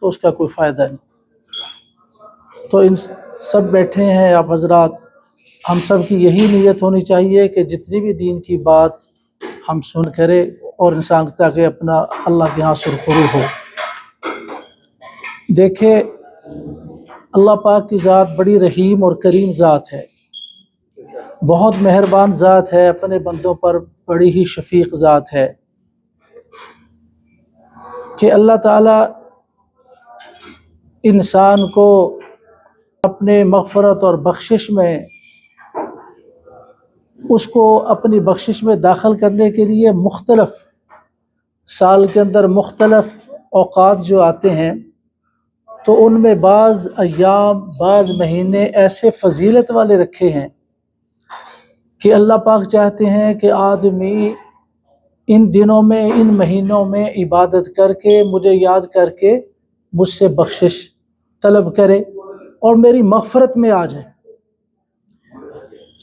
تو اس کا کوئی فائدہ نہیں۔ تو ان سب بیٹھے ہیں آپ حضرات، ہم سب کی یہی نیت ہونی چاہیے کہ جتنی بھی دین کی بات ہم سن کرے اور انسان تاکہ اپنا اللہ کے ہاں سرخرو ہو۔ دیکھیں اللہ پاک کی ذات بڑی رحیم اور کریم ذات ہے، بہت مہربان ذات ہے، اپنے بندوں پر بڑی ہی شفیق ذات ہے کہ اللہ تعالیٰ انسان کو اپنے مغفرت اور بخشش میں اس کو اپنی بخشش میں داخل کرنے کے لیے مختلف سال کے اندر مختلف اوقات جو آتے ہیں، تو ان میں بعض ایام بعض مہینے ایسے فضیلت والے رکھے ہیں کہ اللہ پاک چاہتے ہیں کہ آدمی ان دنوں میں ان مہینوں میں عبادت کر کے مجھے یاد کر کے مجھ سے بخشش طلب کرے اور میری مغفرت میں آ جائے۔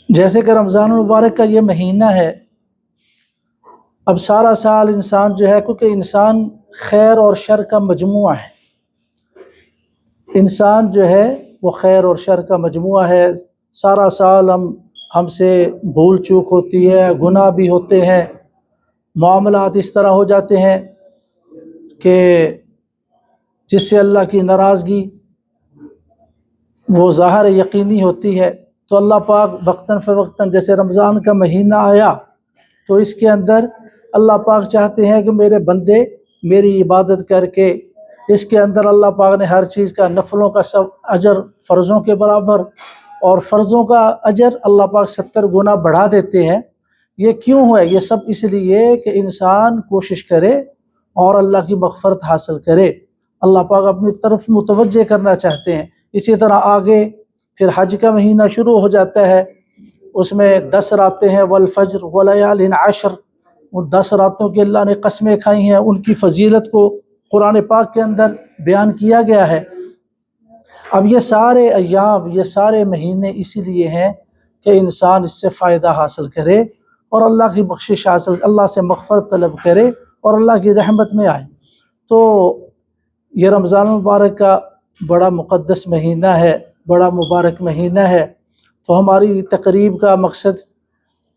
جیسے کہ رمضان المبارک کا یہ مہینہ ہے، اب سارا سال انسان جو ہے، کیونکہ انسان خیر اور شر کا مجموعہ ہے، انسان جو ہے وہ خیر اور شر کا مجموعہ ہے، سارا سال ہم سے بھول چوک ہوتی ہے، گناہ بھی ہوتے ہیں، معاملات اس طرح ہو جاتے ہیں کہ جس سے اللہ کی ناراضگی وہ ظاہر یقینی ہوتی ہے۔ تو اللہ پاک وقتاً فوقتاً جیسے رمضان کا مہینہ آیا تو اس کے اندر اللہ پاک چاہتے ہیں کہ میرے بندے میری عبادت کر کے، اس کے اندر اللہ پاک نے ہر چیز کا نفلوں کا سب اجر فرضوں کے برابر، اور فرضوں کا اجر اللہ پاک 70 گنا بڑھا دیتے ہیں۔ یہ کیوں ہے؟ یہ سب اس لیے کہ انسان کوشش کرے اور اللہ کی مغفرت حاصل کرے، اللہ پاک اپنی طرف متوجہ کرنا چاہتے ہیں۔ اسی طرح آگے پھر حج کا مہینہ شروع ہو جاتا ہے، اس میں 10 راتیں ہیں، والفجر ولیال عشر، ان 10 راتوں کی اللہ نے قسمیں کھائی ہیں، ان کی فضیلت کو قرآن پاک کے اندر بیان کیا گیا ہے۔ اب یہ سارے ایام یہ سارے مہینے اسی لیے ہیں کہ انسان اس سے فائدہ حاصل کرے اور اللہ کی بخشش حاصل، اللہ سے مغفرت طلب کرے اور اللہ کی رحمت میں آئے۔ تو یہ رمضان المبارک کا بڑا مقدس مہینہ ہے، بڑا مبارک مہینہ ہے۔ تو ہماری تقریب کا مقصد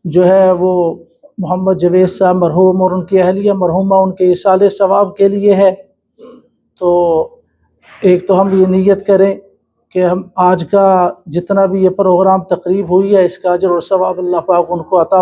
جو ہے وہ محمد جاوید صاحب مرحوم اور ان کی اہلیہ مرحومہ ان کے ایصال ثواب کے لیے ہے۔ تو ایک تو ہم یہ نیت کریں کہ ہم آج کا جتنا بھی یہ پروگرام تقریب ہوئی ہے، اس کا اجر اور ثواب اللہ پاک ان کو عطا